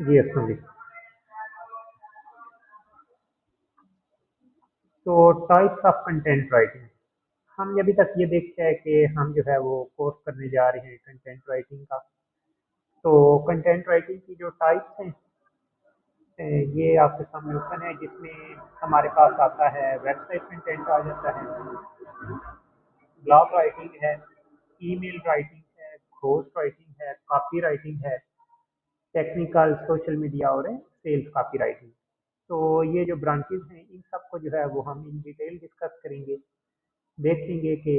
जी, अस्सलाम वालेकुम। तो टाइप्स ऑफ कंटेंट राइटिंग, हम अभी तक ये देखते हैं कि हम जो है वो कोर्स करने जा रहे हैं कंटेंट राइटिंग का। तो कंटेंट राइटिंग की जो टाइप्स हैं, ये आपके सामने ओपन है, जिसमें हमारे पास आता है वेबसाइट कंटेंट आ जाता है, ब्लॉग राइटिंग है, ईमेल राइटिंग है, घोस्ट राइटिंग है, कॉपी राइटिंग है, टेक्निकल, सोशल मीडिया और सेल्स कॉपी राइटिंग। तो ये जो ब्रांचेस हैं, इन सबको जो है वो हम इन डिटेल डिस्कस करेंगे, देखेंगे कि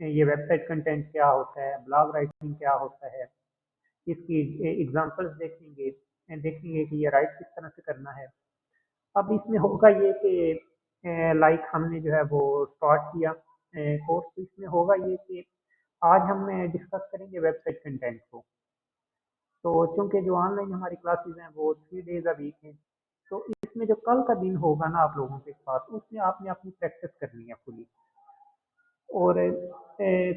ये वेबसाइट कंटेंट क्या होता है, ब्लॉग राइटिंग क्या होता है, इसकी एग्जांपल्स देखेंगे, देखेंगे कि ये राइट किस तरह से करना है। अब इसमें होगा ये कि लाइक हमने जो है वो स्टार्ट किया कोर्स, तो इसमें होगा ये कि आज हम डिस्कस करेंगे वेबसाइट कंटेंट को। तो चूंकि जो ऑनलाइन हमारी क्लासेस हैं वो 3 डेज अ वीक हैं, तो इसमें जो कल का दिन होगा ना आप लोगों के पास, उसमें आपने अपनी प्रैक्टिस करनी है फुली। और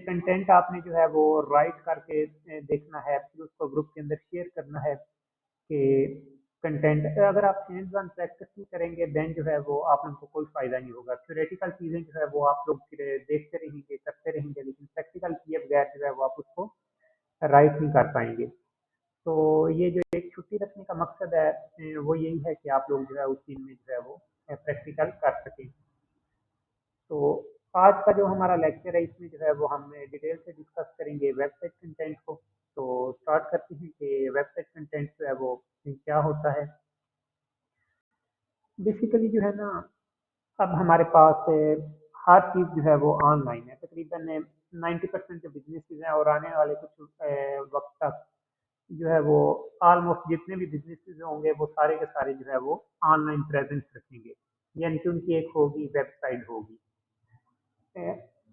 कंटेंट आपने जो है वो राइट करके देखना है, फिर उसको ग्रुप के अंदर शेयर करना है कि कंटेंट, अगर आप हैंड्स ऑन प्रैक्टिस नहीं करेंगे देन जो है वो आप लोगों को कोई फायदा नहीं होगा। थ्योरेटिकल चीज़ें जो है वो आप लोग फिर देखते रहेंगे, करते रहेंगे, लेकिन प्रैक्टिकल किए बगैर जो है वो आप उसको राइट नहीं कर पाएंगे। तो ये जो एक छुट्टी रखने का मकसद है, वो यही है कि आप लोग जो है उस दिन में जो है वो प्रैक्टिकल कर सकें। तो आज का जो हमारा लेक्चर है, इसमें जो है वो हम डिटेल से डिस्कस करेंगे वेबसाइट कंटेंट को। तो स्टार्ट करते हैं कि वेबसाइट कंटेंट जो है वो क्या होता है। बेसिकली जो है ना, अब हमारे पास हर चीज़ जो है वो ऑनलाइन है, तकरीबन 90% जो बिजनेसेस हैं और आने वाले कुछ वक्त तक जो है वो ऑलमोस्ट जितने भी बिजनेसेस होंगे वो सारे के सारे जो है वो ऑनलाइन प्रेजेंस रखेंगे, यानी कि उनकी एक होगी वेबसाइट होगी।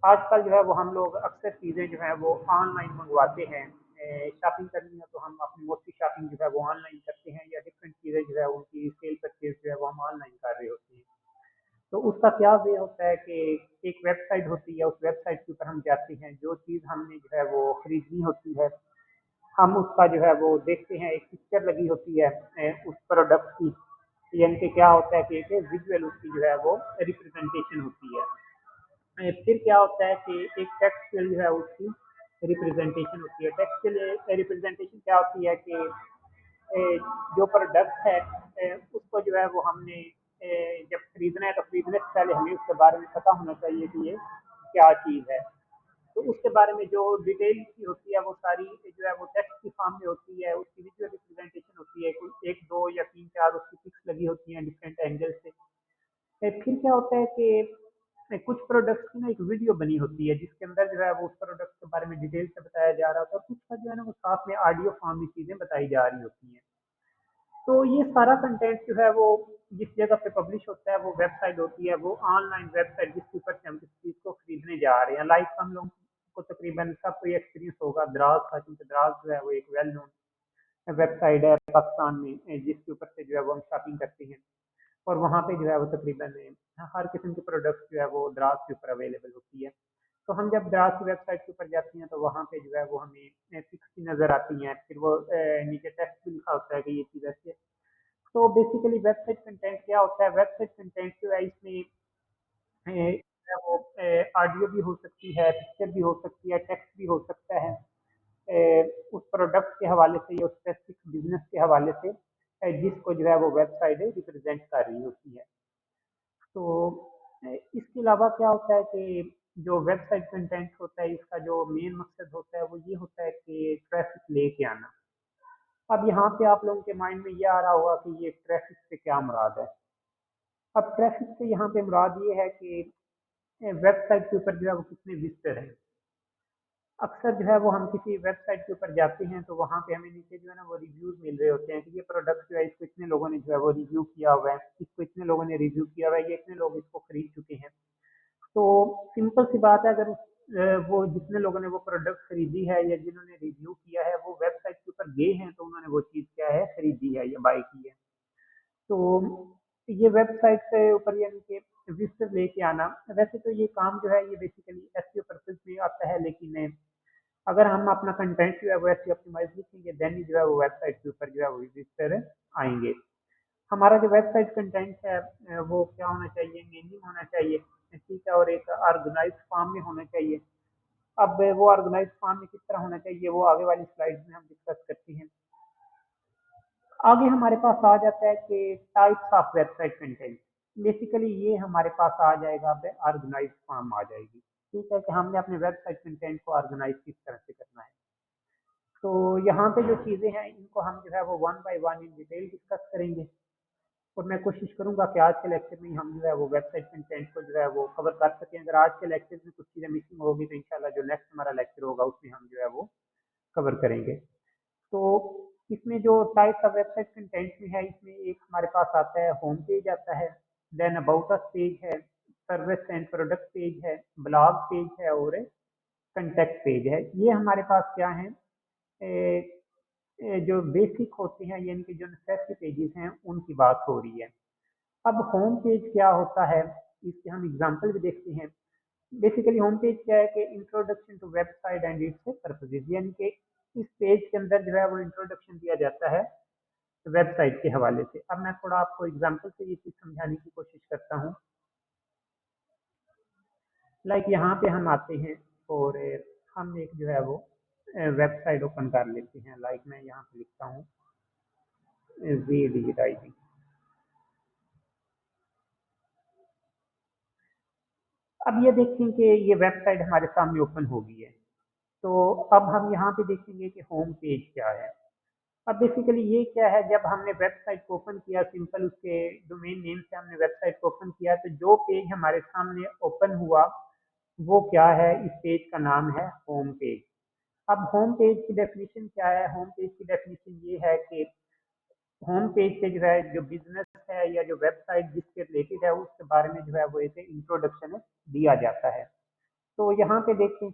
आजकल जो है वो हम लोग अक्सर चीज़ें जो है वो ऑनलाइन मंगवाते हैं। शॉपिंग करनी है तो हम अपनी मोस्टली शॉपिंग जो है वो ऑनलाइन करते हैं, या डिफरेंट चीज़ें जो है उनकी सेल परचेज जो है वो हम ऑनलाइन कर रहे होते हैं। तो उसका क्या वे होता है कि एक वेबसाइट होती है, उस वेबसाइट के ऊपर हम जाते हैं, जो चीज़ हमने जो है वो खरीदनी होती है, हम उसका जो है वो देखते हैं, एक पिक्चर लगी होती है उस प्रोडक्ट की, यानी कि क्या होता है कि एक विजुअल उसकी जो है वो रिप्रेजेंटेशन होती है। फिर क्या होता है कि एक टेक्सचुअल जो है उसकी रिप्रेजेंटेशन होती है। टेक्सचुअल रिप्रेजेंटेशन क्या होती है कि जो प्रोडक्ट है उसको जो है वो हमने जब खरीदना है तो खरीदने से पहले हमें उसके बारे में पता होना चाहिए कि ये क्या चीज़ है। तो उसके बारे में जो डिटेल की होती है वो सारी जो है वो टेक्स्ट की फॉर्म में होती है, उसकी विजुअल रिप्रेजेंटेशन होती है, कोई एक दो या तीन चार उसकी पिक्स लगी होती हैं डिफरेंट एंगल से। फिर क्या होता है कि कुछ प्रोडक्ट्स की ना एक वीडियो बनी होती है, जिसके अंदर जो है वो उस प्रोडक्ट के बारे में डिटेल से बताया जा रहा होता है, और कुछ का जो है ना वो साथ में ऑडियो फॉर्म में चीज़ें बताई जा रही होती हैं। तो ये सारा कंटेंट जो है वो जिस जगह पे पब्लिश होता है वो वेबसाइट होती है, वो ऑनलाइन वेबसाइट जिसके ऊपर से हम किसी चीज़ को खरीदने जा रहे हैं। लाइक हम लोग को तकरीबन सबको ये एक्सपीरियंस होगा दराज का, क्योंकि दराज जो है वो एक वेल नोन वेबसाइट है पाकिस्तान में, जिसके ऊपर से जो है वो हम शॉपिंग करते हैं, और वहाँ पे जो है वो तकरीबन हर किस्म की प्रोडक्ट्स जो है वो दराज के ऊपर अवेलेबल होती है। तो हम जब दराज की वेबसाइट के ऊपर जाते हैं तो वहाँ पे जो है वो हमें पिक्स भी नज़र आती हैं, फिर वो नीचे टेक्स्ट भी लिखा होता है कि ये चीज़ ऐसे। तो बेसिकली वेबसाइट कंटेंट क्या होता है, वेबसाइट कंटेंट जो है इसमें जो है वो ऑडियो भी हो सकती है, पिक्चर भी हो सकती है, टेक्स्ट भी हो सकता है, उस प्रोडक्ट के हवाले से या उस स्पेसिफिक बिजनेस के हवाले से, जिसको जो है वो वेबसाइट रिप्रेजेंट कर रही होती है। तो इसके अलावा क्या होता है कि जो वेबसाइट कंटेंट होता है, इसका जो मेन मकसद होता है वो ये होता है कि ट्रैफिक लेके आना। अब यहाँ पे आप लोगों के माइंड में ये आ रहा होगा कि ये ट्रैफिक से क्या मुराद है। अब ट्रैफिक से यहाँ पे मुराद ये है कि वेबसाइट के ऊपर जो है वो कितने विजिटर हैं। अक्सर जो है वो हम किसी वेबसाइट के ऊपर जाते हैं तो वहाँ पे हमें नीचे जो है ना वो रिव्यूज मिल रहे होते हैं कि ये प्रोडक्ट जो है इसको इतने लोगों ने जो है वो रिव्यू किया हुआ है, इसको इतने लोगों ने रिव्यू किया हुआ है, ये इतने लोग इसको खरीद चुके हैं। तो सिंपल सी बात है, अगर वो जितने लोगों ने वो प्रोडक्ट खरीदी है या जिन्होंने रिव्यू किया है वो वेबसाइट के ऊपर गए हैं, तो उन्होंने वो चीज़ क्या है खरीदी है या बाई की है। तो ये वेबसाइट के ऊपर यानी कि विजिटर लेके आना, वैसे तो ये काम जो है ये बेसिकली एसईओ पर्पस में आता है, लेकिन अगर हम अपना कंटेंट जो है वो ऐसे ऑप्टिमाइज लिखेंगे देन ही जो है वो वेबसाइट के ऊपर जो है वो विजिटर आएंगे। हमारा जो वेबसाइट कंटेंट है वो क्या होना चाहिए, मेन्यू होना चाहिए, ठीक है, और एक ऑर्गेनाइज फॉर्म में होना चाहिए। अब वो ऑर्गेनाइज फॉर्म में किस तरह होना चाहिए वो आगे वाली स्लाइड्स में हम डिस्कस करते हैं। आगे हमारे पास आ जाता है कि types of website content. Basically ये हमारे पास आ जाएगा, पे ऑर्गेनाइज फॉर्म आ जाएगी। ठीक है कि हमने अपने वेबसाइट कंटेंट को ऑर्गेनाइज किस तरह से करना है। तो यहाँ पे जो चीज़ें हैं इनको हम जो है वो one by one in detail discuss करेंगे। और मैं कोशिश करूंगा कि आज के लेक्चर में ही हम जो है वो वेबसाइट कंटेंट को जो है वो कवर कर सकें। अगर आज के लेक्चर में कुछ चीज़ें मिसिंग होगी तो इंशाल्लाह जो नेक्स्ट हमारा लेक्चर होगा उसमें हम जो है वो कवर करेंगे। तो इसमें जो टाइप्स ऑफ वेबसाइट कंटेंट में है, इसमें एक हमारे पास आता है होम पेज आता है, देन अबाउट अस पेज है, सर्विस एंड प्रोडक्ट पेज है, ब्लॉग पेज है और कंटेक्ट पेज है। ये हमारे पास क्या है, जो बेसिक होते हैं यानी कि जो नेसेसरी पेजेस हैं उनकी बात हो रही है। अब होम पेज क्या होता है इसके हम एग्जांपल भी देखते हैं। बेसिकली होम पेज क्या है कि introduction to website and its purposes, यानी कि इस पेज के अंदर जो है वो इंट्रोडक्शन दिया जाता है वेबसाइट के हवाले से। अब मैं थोड़ा आपको एग्जांपल से ये चीज़ समझाने की कोशिश करता हूँ। लाइक यहाँ पे हम आते हैं और हम एक जो है वो वेबसाइट ओपन कर लेते हैं। लाइक मैं यहाँ पे लिखता हूँ जी डिजिटाइजिंग। अब ये देखें कि ये वेबसाइट हमारे सामने ओपन हो गई है। तो अब हम यहाँ पे देखेंगे कि होम पेज क्या है। अब बेसिकली ये क्या है, जब हमने वेबसाइट को ओपन किया, सिंपल उसके डोमेन नेम से हमने वेबसाइट को ओपन किया, तो जो पेज हमारे सामने ओपन हुआ वो क्या है, इस पेज का नाम है होम पेज। अब होम पेज की डेफिनेशन क्या है, होम पेज की डेफिनेशन ये है कि होम पेज पे जो है जो बिजनेस है या जो वेबसाइट जिसके रिलेटेड है उसके बारे में जो है वो एक इंट्रोडक्शन दिया जाता है। तो यहाँ पे देखें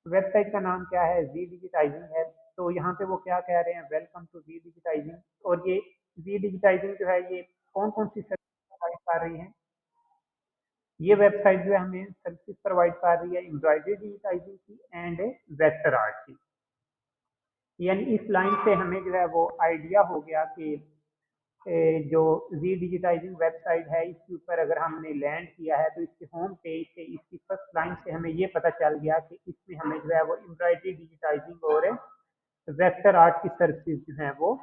वेबसाइट का नाम क्या है, जी डिजिटाइजिंग है। तो यहाँ पे वो क्या कह रहे हैं, वेलकम टू जी डिजिटाइजिंग। और ये जी डिजिटाइजिंग जो है ये कौन कौन सी सर्विस प्रोवाइड कर रही है, ये वेबसाइट जो है हमें सर्विस प्रोवाइड कर रही है एम्ब्रॉयडरी डिजिटाइजिंग की एंड वेक्टर आर्ट की। यानी इस लाइन से हमें जो है वो आइडिया हो गया कि जो जी डिजिटाइजिंग वेबसाइट है इसके ऊपर अगर हमने लैंड किया है तो इसके होम पेज से, इसकी फर्स्ट लाइन से हमें ये पता चल गया कि इसमें हमें जो है वो एम्ब्रॉयडरी डिजिटाइजिंग और वेक्टर आर्ट की सर्विसेज जो है वो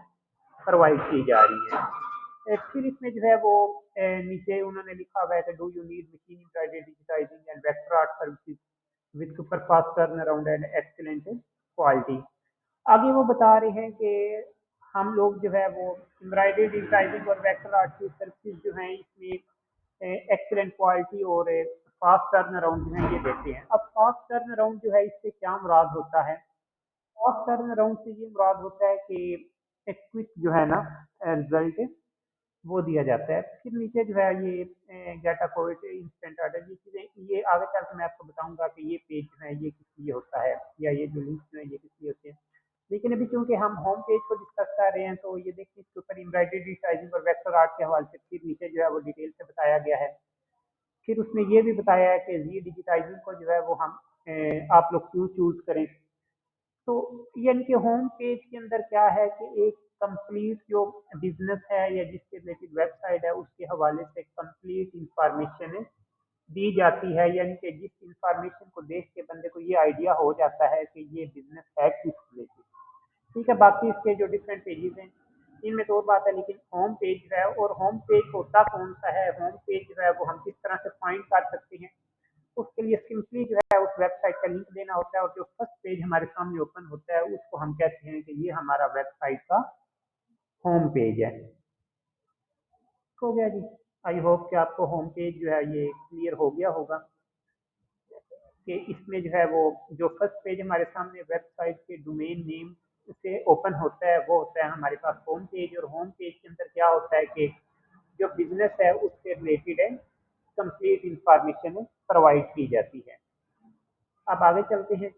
प्रोवाइड की जा रही है। फिर इसमें जो है वो नीचे उन्होंने लिखा हुआ है कि do you need machine embroidery digitising and vector art services with super fast turn around and excellent quality. आगे वो बता रहे हैं कि हम लोग जो है वो एम्ब्रॉयडरी डिजिटाइजिंग और वेक्टर आर्ट की सर्विसेज जो हैं इसमें एक्सीलेंट क्वालिटी और फास्ट टर्न अराउंड जो है ये देते हैं। अब फास्ट टर्न अराउंड जो है इससे क्या मुराद होता है, फास्ट टर्न अराउंड से ये मुराद होता है कि एक क्विक जो है ना रिजल्ट वो दिया जाता है। फिर नीचे जो है ये गेट अकाउंट इंस्टेंट ऑर्डर, ये चीज़ें ये आगे चल के मैं आपको बताऊंगा कि ये पेज जो है ये किस लिए होता है या ये जो लिंक जो है ये किस लिए होते हैं। लेकिन अभी चूंकि हम होम पेज को डिस्कस कर रहे हैं तो ये देखिए इसके ऊपर एम्ब्रॉयडरी डिजिटाइजिंग और वेक्टर आर्ट के हवाले से फिर नीचे जो है वो डिटेल से बताया गया है। फिर उसमें ये भी बताया है कि जी डिजिटाइजिंग को जो है वो हम आप लोग क्यों चूज करें। तो यानी कि होम पेज के अंदर क्या है कि एक कंप्लीट जो बिजनेस है या जिसके रिलेटेड वेबसाइट है उसके हवाले से कंप्लीट इंफॉर्मेशन दी जाती है। यानी कि जिस इंफॉर्मेशन को देख के बंदे को ये आइडिया हो जाता है कि ये बिजनेस है किस रिलेटेड। ठीक है, बाकी इसके जो डिफरेंट पेजेस हैं इनमें तो और बात है, लेकिन होम पेज है और होम पेज होता कौन सा है, होम पेज जो है वो हम किस तरह से फाइंड कर सकते हैं। उसके लिए सिंपली जो है उस वेबसाइट का लिंक देना होता है और जो फर्स्ट पेज हमारे सामने ओपन होता है उसको हम कहते हैं कि ये हमारा वेबसाइट का होम पेज है। हो गया जी। आई होप कि आपको होम पेज जो है ये क्लियर हो गया होगा कि इसमें जो है वो जो फर्स्ट पेज हमारे सामने वेबसाइट के डोमेन नेम से ओपन होता है वो होता है हमारे पास होम पेज। और होम पेज के अंदर क्या होता है कि जो बिजनेस है उससे रिलेटेड है कंप्लीट इंफॉर्मेशन प्रोवाइड की जाती है। अब आगे चलते हैं।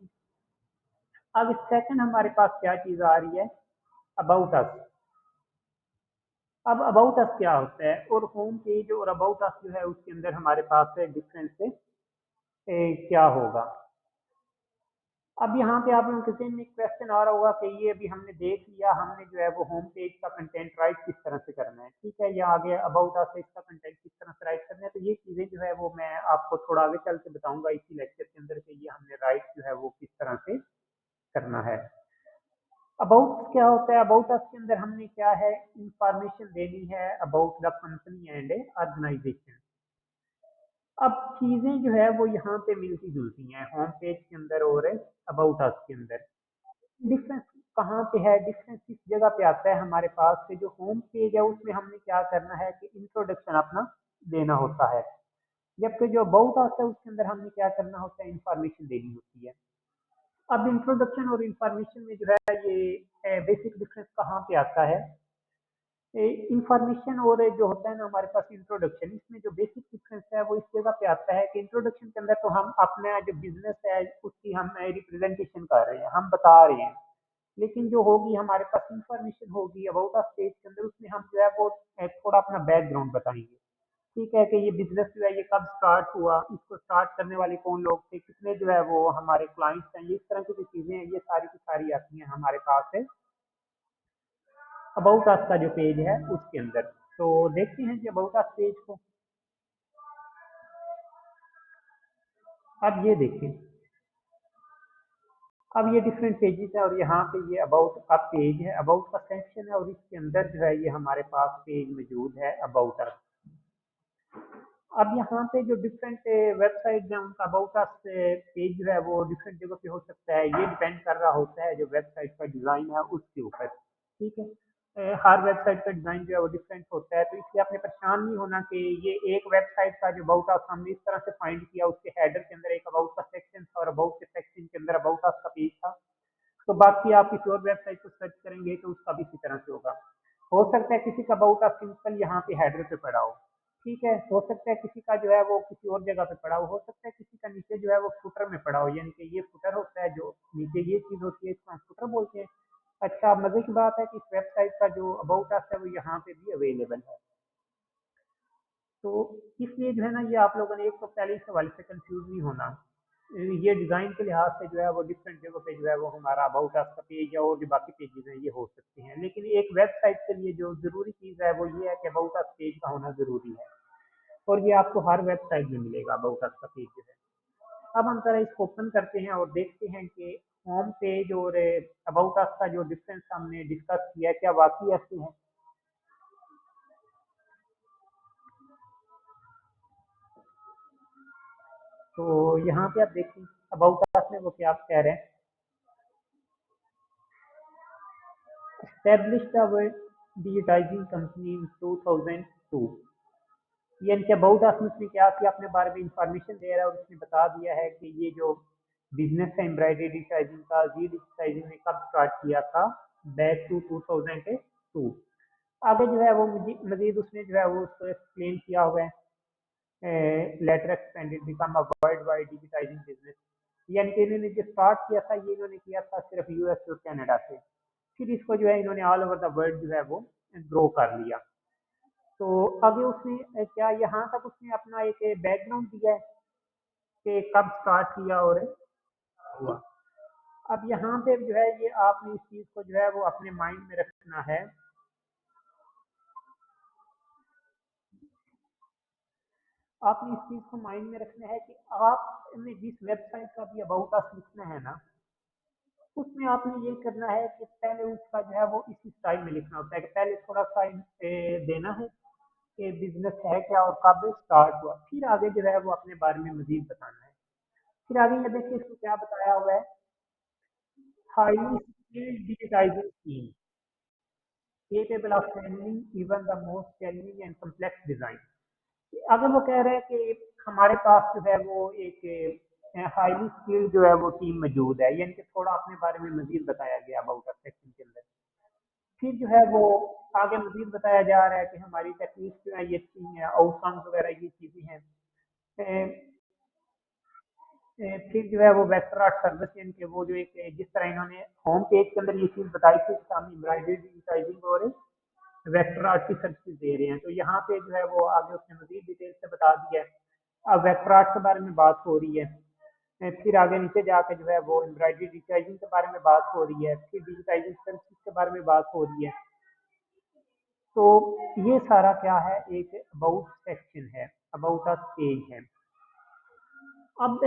अब सेकंड हमारे पास क्या चीज आ रही है, अबाउट अस। अब अबाउट अस क्या होता है और होम पेज और अबाउट अस जो है उसके अंदर हमारे पास है डिफरेंस क्या होगा। अब यहाँ पे आप लोगों के ज़हन में एक क्वेश्चन आ रहा होगा कि ये अभी हमने देख लिया, हमने जो है वो होम पेज का कंटेंट राइट किस तरह से करना है, ठीक है, या आगे अबाउट अस इसका कंटेंट किस तरह से राइट करना है। तो ये चीज़ें जो है वो मैं आपको थोड़ा आगे चल के बताऊंगा इसी लेक्चर के अंदर कि ये हमने राइट जो है वो किस तरह से करना है। अबाउट क्या होता है? अबाउट अस के अंदर हमने क्या है, इंफॉर्मेशन देनी है about the company and organisation. अब चीजें जो है वो यहाँ पे मिलती जुलती हैं होम पेज के अंदर और अबाउट अस के अंदर। डिफरेंस कहाँ पे है? डिफरेंस इस जगह पे आता है हमारे पास से, जो होम पेज है उसमें हमने क्या करना है कि इंट्रोडक्शन अपना देना होता है, जबकि जो अबाउट अस है उसके अंदर हमने क्या करना होता है, इंफॉर्मेशन देनी होती है। अब इंट्रोडक्शन और इंफॉर्मेशन में जो है ये बेसिक डिफरेंस कहाँ पे आता है? इंफॉर्मेशन और जो होता है ना हमारे पास इंट्रोडक्शन, इसमें जो बेसिक डिफरेंस है वो इस जगह पे आता है कि इंट्रोडक्शन के अंदर तो हम अपना जो बिजनेस है उसकी हम रिप्रेजेंटेशन कर रहे हैं, हम बता रहे हैं। लेकिन जो होगी हमारे पास इंफॉर्मेशन होगी अबाउट अ स्टेज के अंदर, उसमें हम जो है वो थोड़ा अपना बैकग्राउंड बताएंगे। ठीक है कि ये बिजनेस जो है ये कब स्टार्ट हुआ, इसको स्टार्ट करने वाले कौन लोग थे, कितने जो है वो हमारे क्लाइंट्स हैं, ये इस तरह की जो चीजें हैं ये सारी की सारी आती हैं हमारे पास है अबाउट अस का जो पेज है उसके अंदर। तो देखते हैं जी अबाउट अस पेज को। अब ये देखिए, अब ये डिफरेंट पेजेस है और यहाँ पे ये अबाउट का पेज है, अबाउट का सेक्शन है, और इसके अंदर जो है ये हमारे पास पेज मौजूद है अबाउट अस। अब यहाँ पे जो डिफरेंट वेबसाइट हैं उनका अबाउट अस पेज जो है वो डिफरेंट जगह पे हो सकता है, ये डिपेंड कर रहा होता है जो वेबसाइट का डिज़ाइन है उसके ऊपर। ठीक है, हर वेबसाइट का डिज़ाइन जो है वो डिफरेंट होता है, तो इसलिए आपने परेशान नहीं होना कि ये एक वेबसाइट का जो अबाउट अस हमने इस तरह से फाइंड किया, उसके हेडर के अंदर एक अबाउट का सेक्शन था और अबाउट के सेक्शन के अंदर अबाउट अस का पेज था, तो बाकी आप किसी और वेबसाइट को सर्च करेंगे तो उसका भी इसी तरह से होगा। हो सकता है किसी का अबाउट अस सिंपल यहाँ पे हेडर पे पड़ा हो, ठीक है, हो सकता है किसी का जो है वो किसी और जगह पे पड़ा हो सकता है किसी का नीचे जो है वो फुटर में पड़ा हो, यानी कि ये फुटर होता है जो नीचे ये चीज होती है, इसको हम फुटर बोलते हैं। अच्छा, मजे की बात है कि इस वेबसाइट का जो अबाउट अस है वो यहाँ पे भी अवेलेबल है। तो इसलिए जो है ना ये आप लोगों ने एक तो पहले इस हवाले से कंफ्यूज नहीं होना। ये डिज़ाइन के लिहाज से जो है वो डिफरेंट जगह पे जो है वो हमारा अबाउट अस का पेज या और जो बाकी पेजेस हैं ये हो सकते हैं, लेकिन एक वेबसाइट के लिए जो ज़रूरी चीज़ है वो ये है कि अबाउट अस पेज का होना ज़रूरी है, और ये आपको हर वेबसाइट में मिलेगा अबाउट अस का पेज जो है। अब हम जरा इसको ओपन करते हैं और देखते हैं कि होम पेज और अबाउट अस का जो डिफरेंस हमने डिस्कस किया है क्या वाकई ऐसे है। तो यहाँ पे आप देखिए अबाउट अस में वो क्या कह रहे हैं, established our digitizing company in 2002। यानी कि अबाउट अस में उसने क्या किया, अपने बारे में इंफॉर्मेशन दे रहा है और उसने बता दिया है कि ये जो बिजनेस है एम्ब्रॉयडरी डिजिटाइजिंग का, जी डिजिटाइजिंग ने कब स्टार्ट किया था, बैक टू 2002। आगे जो है वो मजीद उसने जो है वो उसको एक्सप्लेन किया हुआ है, later expanded become a world wide digitising business. यानी कि इन्होंने जो स्टार्ट किया था ये इन्होंने किया था सिर्फ यूएस और कनाडा से, फिर इसको जो है इन्होंने ऑल ओवर द वर्ल्ड जो है वो ग्रो कर लिया। तो आगे उसने क्या यहाँ तक उसने अपना एक बैकग्राउंड दिया है कि कब स्टार्ट किया और हुआ। अब यहाँ पे जो है ये आपने इस चीज़ को जो है वो अपने माइंड में रखना है, आपने इस चीज़ को माइंड में रखना है कि आपने जिस वेबसाइट का भी अबाउट अस लिखना है ना, उसमें आपने ये करना है कि पहले उसका जो है वो इसी स्टाइल में लिखना होता है कि पहले थोड़ा सा देना है कि बिजनेस है क्या और कब स्टार्ट हुआ, फिर आगे जो है वो अपने बारे में मजीद बताना है। फिर आगे ये देखिए इसको क्या बताया हुआ है, highly skilled digitising team capable of handling even the most challenging and complex design। अगर वो कह रहे हैं कि हमारे पास जो है वो एक हाईली स्किल्ड जो है वो टीम मौजूद है, यानी कि थोड़ा अपने बारे में मजीद बताया गया अबाउट अस सेक्शन के अंदर। फिर जो है वो आगे मजीद बताया जा रहा है कि हमारी टेक्निक्स जो है ये अच्छी हैं, आउटकम्स वगैरह ये चीज़ें हैं। फिर जो है वो वेक्टर आर्ट सर्विस, यानी कि वो जो एक जिस तरह इन्होंने होम पेज के अंदर ये चीज़ बताई थी कि हम एम्ब्रॉयडरी डिजिटाइजिंग और वेक्टर आर्ट की सर्विसेज दे रहे हैं, तो यहाँ पे जो है वो आगे उसने मजीद डिटेल से बता दिया है। अब वेक्टर आर्ट के बारे में बात हो रही है, फिर आगे नीचे जाके जो है वो एम्ब्रॉयडरी डिजिटाइजिंग के बारे में बात हो रही है, फिर डिजिटाइजिंग सर्विसेज के बारे में बात हो रही है। तो ये सारा क्या है, एक अबाउट सेक्शन है, अबाउट अ पेज है। अब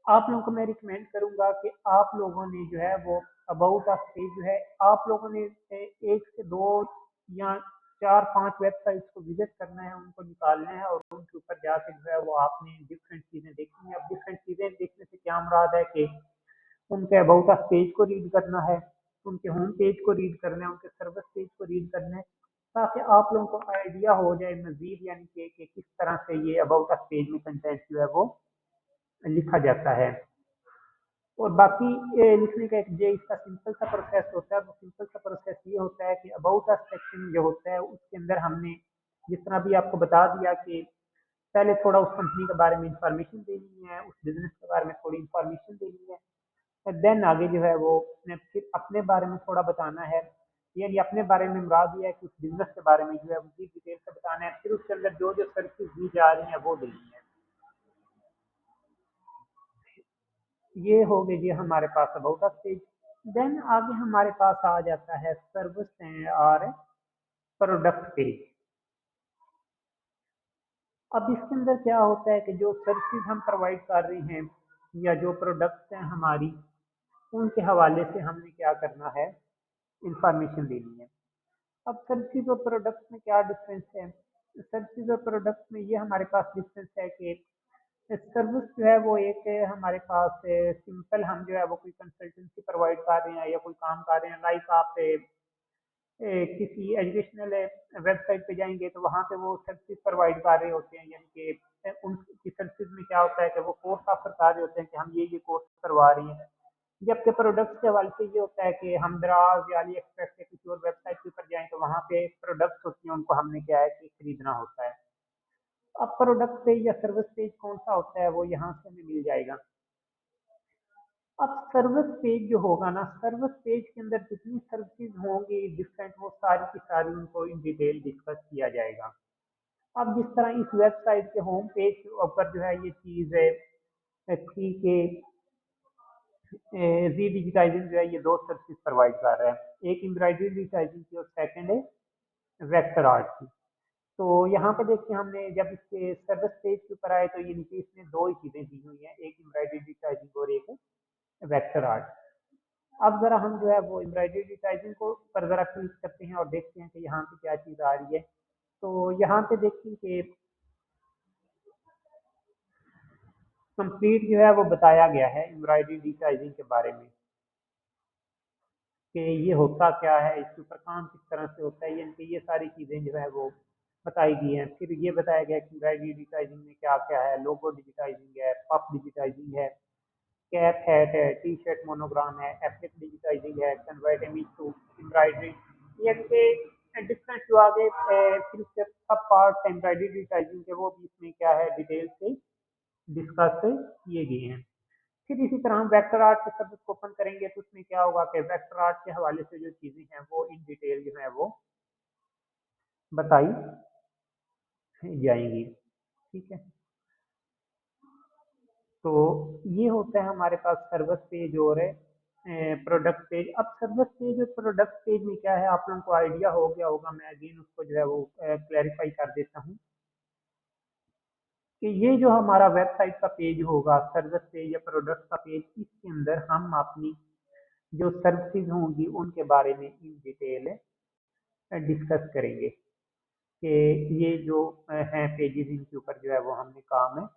आप लोगों को मैं रिकमेंड करूंगा कि आप लोगों ने जो है वो अबाउट अस पेज जो है, आप लोगों ने एक से दो या चार पांच वेबसाइट्स को विजिट करना है, उनको निकालना है और उनके ऊपर जाके जो है वो आपने डिफरेंट चीजें देखनी है। अब डिफरेंट चीजें देखने से क्या मुराद है कि उनके अबाउट अस पेज को रीड करना है, उनके होम पेज को रीड करना है, उनके सर्विस पेज को रीड करना है, ताकि आप लोगों को आइडिया हो जाए मजीद, यानी कि किस तरह से ये अबाउट अस पेज में कंटेंट जो है वो लिखा जाता है। और बाकी लिखने का एक जो इसका सिंपल सा प्रोसेस होता है, वो सिंपल सा प्रोसेस ये होता है कि अबाउट अस सेक्शन जो होता है उसके अंदर हमने जिस तरह भी आपको बता दिया कि पहले थोड़ा उस कंपनी के बारे में इंफॉर्मेशन देनी है, उस बिजनेस के बारे में थोड़ी इंफॉर्मेशन देनी है, और देन आगे जो है वो फिर अपने बारे में थोड़ा बताना है। यानी अपने बारे में मुराद ये है कि उस बिजनेस के बारे में जो है वो डिटेल से बताना है, फिर उसके अंदर जो जो सर्विसेज दी जा रही हैं वो देनी है। ये हो गई जी हमारे पास अबाउट अस पेज। देन आगे हमारे पास आ जाता है सर्विस और प्रोडक्ट पेज। अब इसके अंदर क्या होता है कि जो सर्विसेज हम प्रोवाइड कर रहे हैं या जो प्रोडक्ट्स हैं हमारी, उनके हवाले से हमने क्या करना है, इंफॉर्मेशन देनी है। अब सर्विसेज और प्रोडक्ट्स में क्या डिफरेंस है? सर्विसेज और प्रोडक्ट्स में ये हमारे पास डिफरेंस है कि सर्विस जो है वो एक हमारे पास सिंपल, हम जो है वो कोई कंसल्टेंसी प्रोवाइड कर रहे हैं या कोई काम कर रहे हैं, लाइक आप किसी एजुकेशनल वेबसाइट पे जाएंगे तो वहाँ पे वो सर्विसेज प्रोवाइड कर रहे होते हैं, यानी कि उनकी सर्विसेज में क्या होता है कि वो कोर्स ऑफर कर रहे होते हैं कि हम ये कोर्स करवा रहे हैं। जबकि प्रोडक्ट्स के हवाले से ये होता है कि हम दराज या अली एक्सप्रेस या किसी और वेबसाइट के ऊपर जाएं तो वहाँ पे प्रोडक्ट्स होती हैं, उनको हमने क्या है कि खरीदना होता है। अब प्रोडक्ट पेज या सर्विस पेज कौन सा होता है, वो यहाँ से हमें मिल जाएगा। अब सर्विस पेज जो होगा ना, सर्विस पेज के अंदर जितनी सर्विसेज होंगी डिफरेंट, वो सारी की सारी उनको इन डिटेल डिस्कस किया जाएगा। अब जिस तरह इस वेबसाइट के होम पेज के ऊपर जो है ये चीज़ है थी कि री डिजिटाइजिंग जो है ये दो सर्विसेज प्रोवाइड कर रहा है, एक एम्ब्रॉयडरी डिजिटाइजिंग की और सेकंड है वेक्टर आर्ट की। तो यहाँ पे देखिए हमने जब इसके सर्विस पेज के ऊपर आए तो ये नीचे इसमें दो ही चीज़ें दी हुई हैं, एक एम्ब्रॉयडरी डिजिटाइजिंग और एक वेक्टर आर्ट। अब जरा हम जो है वो एम्ब्रॉयडरी डिजिटाइजिंग को पर जरा क्लिक करते हैं और देखते हैं कि यहाँ पे क्या चीज़ आ रही है। तो यहाँ पे देखिए कि कंप्लीट जो है वो बताया गया है एम्ब्रॉयडरी डिजिटाइजिंग के बारे में कि ये होता क्या है, इसके ऊपर काम किस तरह से होता है, यानी कि ये सारी चीज़ें जो है वो बताई गई हैं। फिर ये बताया गया कि एम्ब्रॉयडरी डिजिटाइजिंग में क्या क्या है, लोगो डिजिटाइजिंग है, पफ डिजिटाइजिंग है, कैप हैट है, टी शर्ट मोनोग्राम है, एप्लिक डिजिटाइजिंग है, कन्वर्ट इमेज टू एम्ब्रॉयडरी, यानी कि डिफरेंट जो आगे फिर उसके सब पार्ट एम्ब्रॉयडरी डिजिटाइजिंग के वो भी इसमें क्या है डिटेल से डिस्कस किए गए हैं। फिर इसी तरह हम वेक्टर आर्ट के शब्द को ओपन करेंगे तो उसमें क्या होगा कि वेक्टर आर्ट के हवाले से जो चीज़ें हैं वो इन डिटेल जो है वो बताई जाएंगी। ठीक है, तो ये होता है हमारे पास सर्विस पेज और प्रोडक्ट पेज। अब सर्विस पेज और प्रोडक्ट पेज में क्या है, आप लोगों को आइडिया हो गया होगा, मैं अगेन उसको जो है वो क्लैरिफाई कर देता हूँ कि ये जो हमारा वेबसाइट का पेज होगा, सर्विस पेज या प्रोडक्ट का पेज, इसके अंदर हम अपनी जो सर्विसेज होंगी उनके बारे में इन डिटेल डिस्कस करेंगे कि ये जो हैं पेजेस, इनके ऊपर जो है वो हमने काम है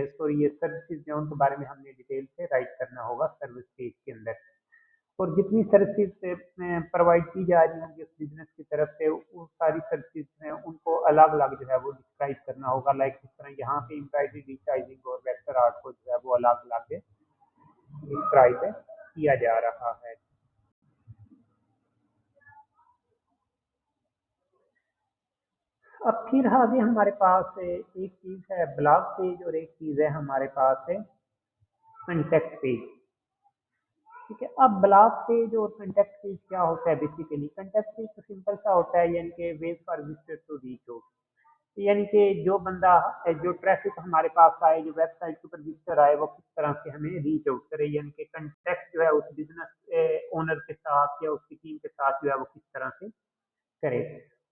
सॉरी ये सर्विसेज जो उनके बारे में हमने डिटेल से राइट करना होगा सर्विस पेज के अंदर। और जितनी सर्विसेज प्रोवाइड की जा रही होंगी उस बिजनेस की तरफ से, वो सारी सर्विसेज हैं उनको अलग अलग जो है वो डिस्क्राइब करना होगा। लाइक जिस तरह यहाँ पे एम्ब्रॉयडरी डिजिटाइजिंग और वेक्टर आर्ट को जो है वो अलग अलग डिस्क्राइब किया जा रहा है। अब फिर आगे हमारे पास एक चीज़ है ब्लॉग पेज और एक चीज़ है हमारे पास है कंटेक्ट पेज। ठीक है, अब ब्लॉग पेज और कंटेक्ट पेज क्या होता है? बेसिकली कंटेक्ट पेज तो सिंपल सा होता है, यानी कि ways for visitor to reach हो। यानी कि जो बंदा जो ट्रैफिक हमारे पास आए, जो वेबसाइट के ऊपर विजिटर आए, वो किस तरह से हमें रीच आउट करे, यानी कि कंटेक्ट जो है उस बिजनेस ओनर के साथ या उसकी टीम के साथ जो है वो किस तरह से करे।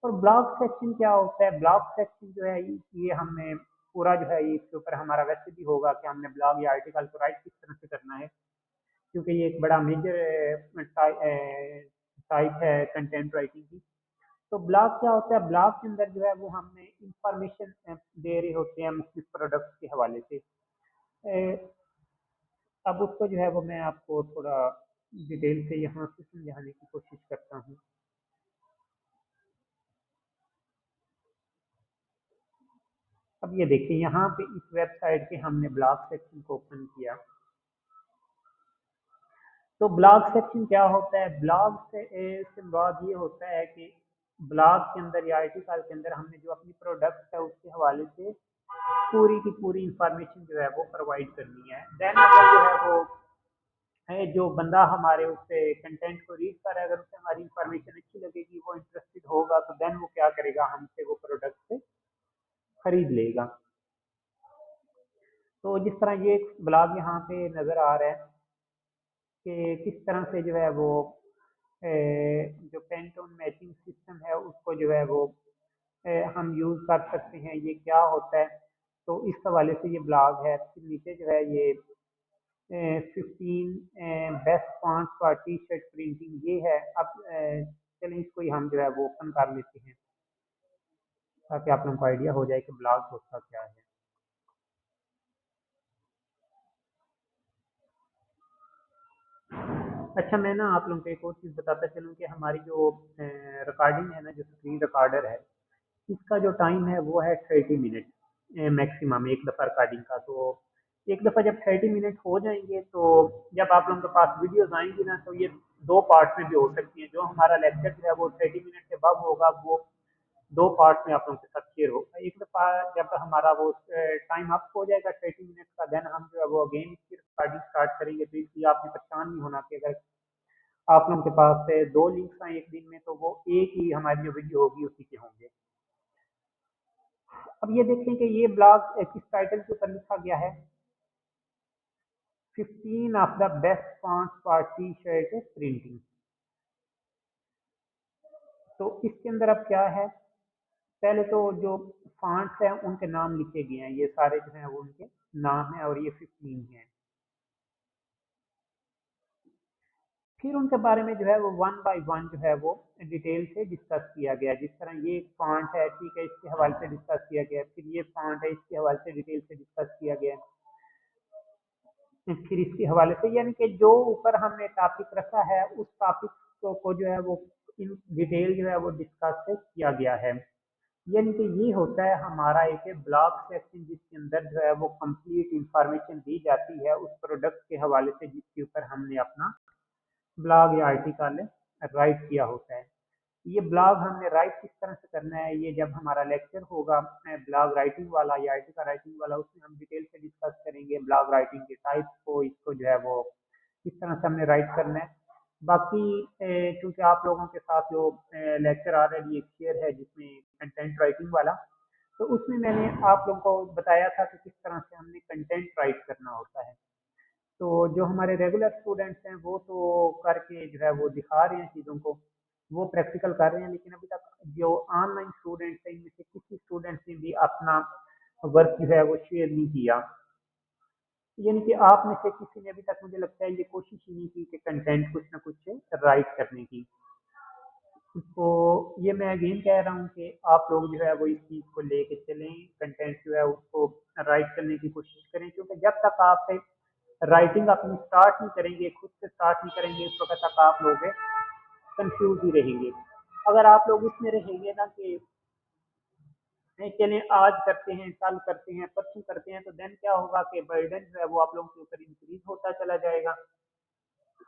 और ब्लॉग सेक्शन क्या होता है? ब्लॉग सेक्शन जो है ये हमने पूरा जो है इसके ऊपर हमारा वैसे भी होगा कि हमने ब्लॉग या आर्टिकल को राइट किस तरह से करना है, क्योंकि ये एक बड़ा मेजर टाइप है कंटेंट राइटिंग की। तो ब्लॉग क्या होता है? ब्लॉग के अंदर जो है वो हमें इंफॉर्मेशन दे रहे होते हैं मुख्तलिफ प्रोडक्ट्स के हवाले से। अब उसको जो है वो मैं आपको थोड़ा डिटेल से यहाँ से समझाने की कोशिश करता हूँ। अब ये देखिए, यहाँ पे इस वेबसाइट के हमने ब्लॉग सेक्शन को ओपन किया। तो ब्लॉग सेक्शन क्या होता है? ब्लॉग से बाद ये होता है कि ब्लॉग के अंदर या आर्टिकल के अंदर हमने जो अपनी प्रोडक्ट है उसके हवाले से पूरी की पूरी इंफॉर्मेशन जो है वो प्रोवाइड करनी है। देन अगर जो है वो जो बंदा हमारे उससे कंटेंट को रीड कर रहा है, अगर उसे हमारी इंफॉर्मेशन अच्छी लगेगी, वो इंटरेस्टेड होगा, तो देन वो क्या करेगा, हमसे वो प्रोडक्ट से खरीद लेगा। तो जिस तरह ये ब्लॉग यहाँ पे नज़र आ रहा है कि किस तरह से जो है वो जो पेंटोन मैचिंग सिस्टम है उसको जो है वो हम यूज़ कर सकते हैं, ये क्या होता है। तो इस हवाले से ये ब्लॉग है। फिर नीचे जो है ये 15 best font for T shirt printing ये है। अब चलें इसको ही हम जो है वो ओपन कर लेते हैं ताकि आप लोगों को आइडिया हो जाए कि ब्लॉग होता क्या है। अच्छा, मैं ना आप लोगों को एक और चीज़ बताता चलूँ कि हमारी जो रिकॉर्डिंग है ना, जो स्क्रीन रिकॉर्डर है, इसका जो टाइम है वो है 30 मिनट मैक्सिमम एक दफ़ा रिकॉर्डिंग का। तो एक दफ़ा जब 30 मिनट हो जाएंगे तो जब आप लोगों के पास वीडियोज आएंगी ना, तो ये दो पार्ट में भी हो सकती हैं। जो हमारा लेक्चर जो है वो 30 मिनट के बाद होगा, वो दो पार्ट में आप लोगों के साथ शेयर होगा। एक दफ़ा जब हमारा वो टाइम अप हो जाएगा 30 मिनट का, देन हम जो है वो अगेन इसकी रिकॉर्डिंग स्टार्ट करेंगे। तो इसलिए आपने परेशान नहीं होना कि अगर आप लोगों के पास से दो लिंक्स आए एक दिन में, तो वो एक ही हमारी जो वीडियो होगी उसी के होंगे। अब ये देखें कि ये ब्लॉग किस टाइटल के ऊपर लिखा गया है, 15 of the best fonts for T shirt printing. तो इसके अंदर अब क्या है? पहले तो जो फॉन्ट्स हैं उनके नाम लिखे गए हैं, ये सारे जो हैं वो उनके नाम हैं और ये 15 हैं। फिर उनके बारे में जो है वो वन बाय वन जो है वो डिटेल से डिस्कस किया गया। जिस तरह ये एक फॉन्ट है, ठीक है, इसके हवाले से डिस्कस किया गया। फिर ये फॉन्ट है, इसके हवाले से डिटेल से डिस्कस किया गया। फिर इसके हवाले से, यानी कि जो ऊपर हमने टॉपिक रखा है उस टॉपिक को जो है वो इन डिटेल जो है वो डिस्कस किया गया है। यानी कि ये होता है हमारा एक ब्लॉग सेक्शन, जिसके अंदर जो है वो कंप्लीट इंफॉर्मेशन दी जाती है उस प्रोडक्ट के हवाले से जिसके ऊपर हमने अपना ब्लॉग या आर्टिकल राइट किया होता है। ये ब्लॉग हमने राइट किस तरह से करना है, ये जब हमारा लेक्चर होगा ब्लॉग राइटिंग वाला या आर्टिकल राइटिंग वाला, उसमें हम डिटेल से डिस्कस करेंगे ब्लॉग राइटिंग के टाइप्स को, इसको जो है वो किस तरह से हमने राइट करना है। बाकी क्योंकि आप लोगों के साथ जो लेक्चर ऑलरेडी एक शेयर है जिसमें कंटेंट राइटिंग वाला, तो उसमें मैंने आप लोगों को बताया था कि किस तरह से हमने कंटेंट राइट करना होता है। तो जो हमारे रेगुलर स्टूडेंट्स हैं वो तो करके जो है वो दिखा रहे हैं चीज़ों को, वो प्रैक्टिकल कर रहे हैं। लेकिन अभी तक जो ऑनलाइन स्टूडेंट्स हैं, इनमें से किसी स्टूडेंट्स ने भी अपना वर्क जो है वो शेयर नहीं किया। यानी कि आप में से किसी ने अभी तक, मुझे लगता है, ये कोशिश ही नहीं की कि कंटेंट कुछ ना कुछ राइट करने की। तो ये मैं अगेन कह रहा हूँ कि आप लोग जो है वो इस चीज़ को लेके चलें, कंटेंट जो है उसको राइट करने की कोशिश करें। क्योंकि जब तक आप राइटिंग अपनी स्टार्ट नहीं करेंगे, खुद से स्टार्ट नहीं करेंगे, उस वक्त तक आप लोग कंफ्यूज ही रहेंगे। अगर आप लोग इसमें रहेंगे ना कि नहीं चलें आज करते हैं, कल करते हैं, परसों करते हैं, तो देन क्या होगा कि बर्डन जो है वो आप लोगों के ऊपर इंक्रीज होता चला जाएगा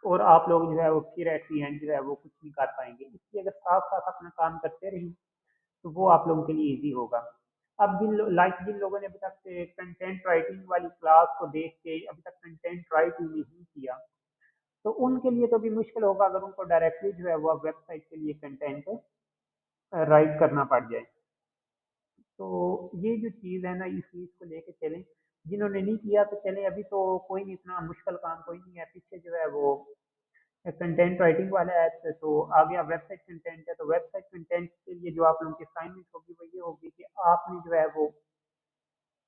और आप लोग जो है वो फिर एट दी एंड जो है वो कुछ नहीं कर पाएंगे। इसलिए अगर साथ साथ अपना काम करते रहें तो वो आप लोगों के लिए ईजी होगा। अब जिन लोगों ने अभी तक कंटेंट राइटिंग वाली क्लास को देख के अभी तक कंटेंट राइट ही नहीं किया, तो उनके लिए तो भी मुश्किल होगा अगर उनको डायरेक्टली जो है वो वेबसाइट के लिए कंटेंट राइट करना पड़ जाए। तो ये जो चीज़ है ना, इस चीज़ को लेके चलें। जिन्होंने नहीं किया तो चलें, अभी तो कोई नहीं, इतना मुश्किल काम कोई नहीं है। पीछे जो है वो कंटेंट राइटिंग वाला ऐप है, तो आ गया वेबसाइट कंटेंट है। तो वेबसाइट कंटेंट के लिए जो आप लोगों की असाइनमेंट होगी वो ये होगी कि आपने जो है वो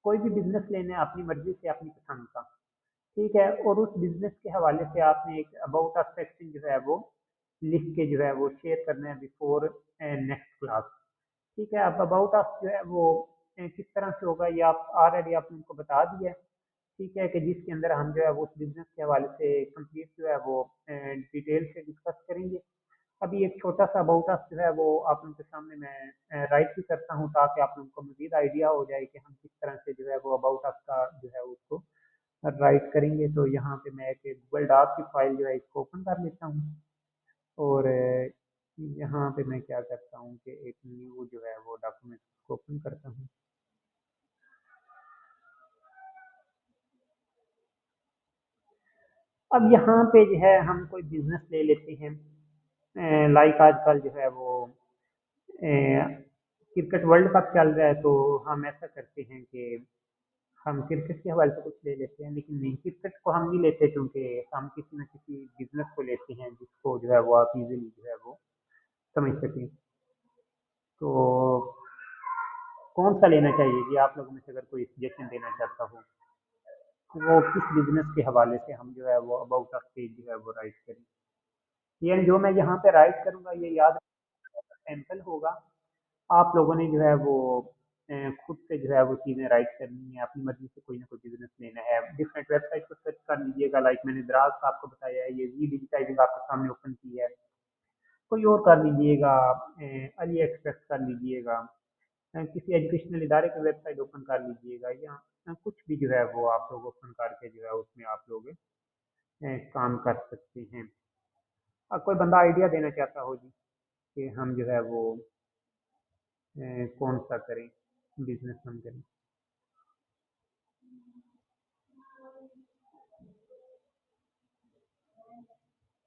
कोई भी बिजनेस लेना है अपनी मर्जी से, अपनी पसंद का, ठीक है। और उस बिजनेस के हवाले से आपने एक अबाउट अस सेक्शन जो है वो लिख के जो है वो शेयर करना है बिफोर नेक्स्ट क्लास, ठीक है। अब अबाउट अस जो है वो किस तरह से होगा, ये आप ऑलरेडी आपने उनको बता दिया है, ठीक है, कि जिसके अंदर हम जो है वो उस बिजनेस के हवाले से कंप्लीट जो है वो डिटेल से डिस्कस करेंगे। अभी एक छोटा सा अबाउट अस जो है वो आप लोगों के सामने मैं राइट भी करता हूँ, ताकि आप लोगों को मजीद आइडिया हो जाए कि हम किस तरह से जो है वो अबाउट अस का जो है उसको राइट करेंगे। तो यहाँ पे मैं एक गूगल डॉक की फाइल जो है इसको ओपन कर लेता हूँ, और यहाँ पे मैं क्या करता हूँ कि एक न्यू जो है वो डॉक्यूमेंट को ओपन करता हूँ। अब यहाँ पे जो है हम कोई बिजनेस ले लेते हैं, लाइक आजकल जो है वो क्रिकेट वर्ल्ड कप चल रहा है, तो हम ऐसा करते हैं कि हम क्रिकेट के हवाले से कुछ ले लेते हैं। लेकिन नहीं, क्रिकेट को हम नहीं लेते, क्योंकि हम किसी न किसी बिजनेस को लेते हैं जिसको जो है वो आप इजीली जो है वो समझ सकें। तो कौन सा लेना चाहिए जी, आप लोगों में से अगर कोई सजेशन देना चाहता हो, तो वो किस बिजनेस के हवाले से हम जो है वो अबाउट अस पेज जो है वो राइट करें। यानी जो मैं यहाँ पे राइट करूँगा ये याद सैंपल होगा। आप लोगों ने जो है वो खुद से जो है वो चीज़ें राइट करनी है, अपनी मर्जी से कोई ना कोई बिजनेस लेना है। डिफरेंट वेबसाइट को सर्च कर लीजिएगा, लाइक मैंने दराज का आपको बताया है, ये वी डिजिटाइजिंग आपके सामने ओपन की है। कोई और कर लीजिएगा, अली एक्सप्रेस कर लीजिएगा, किसी एजुकेशनल इदारे की वेबसाइट ओपन कर लीजिएगा, या कुछ भी जो है वो आप लोग ओपन करके जो है उसमें आप लोग काम कर सकते हैं। कोई बंदा आइडिया देना चाहता हो जी कि हम जो है वो कौन सा करें, बिजनेस हम करें।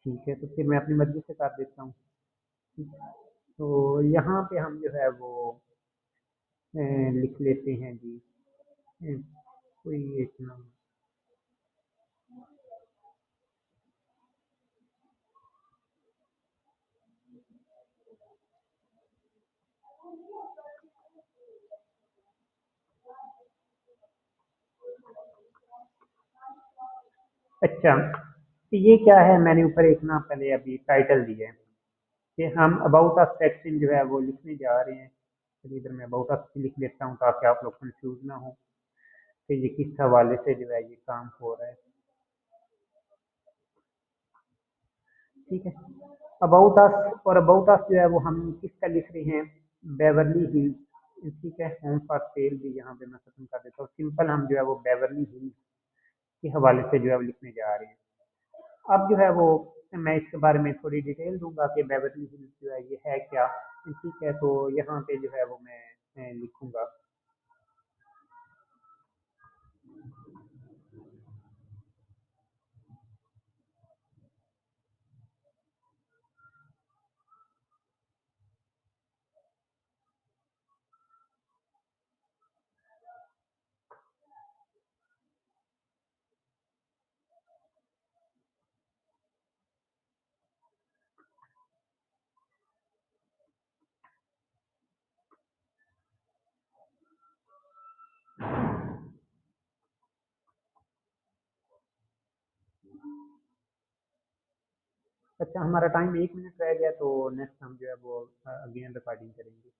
ठीक है, तो फिर मैं अपनी मर्जी से कर देता हूँ। ठीक है। तो यहाँ पे हम जो है वो लिख लेते हैं जी, अ, कोई एक नाम। अच्छा, तो ये क्या है, मैंने ऊपर एक ना पहले अभी टाइटल दिया है कि हम अबाउट अस सेक्शन जो है वो लिखने जा रहे हैं। चलिए इधर मैं अबाउट अस लिख लेता हूँ, ताकि आप लोग कंफ्यूज ना हो कि ये किस हवाले से जो है ये काम हो रहा है। ठीक है, अबाउट अस, और अबाउट अस जो है वो हम किसका लिख रहे हैं, बेवरली हिल्स। ठीक है, होम फॉर सेल भी यहाँ पे मैं खत्म कर देता हूँ। सिंपल हम जो है वो बेवरली हिल्स के हवाले से जो है वो लिखने जा रहे हैं। अब जो है वो मैं इसके बारे में थोड़ी डिटेल दूंगा कि बेवरली हिल्स जो है ये है क्या। ठीक है, तो यहाँ पे जो है वो मैं लिखूंगा। अच्छा, हमारा टाइम 1 मिनट रह गया, तो नेक्स्ट हम जो है वो अगेन रिकॉर्डिंग करेंगे।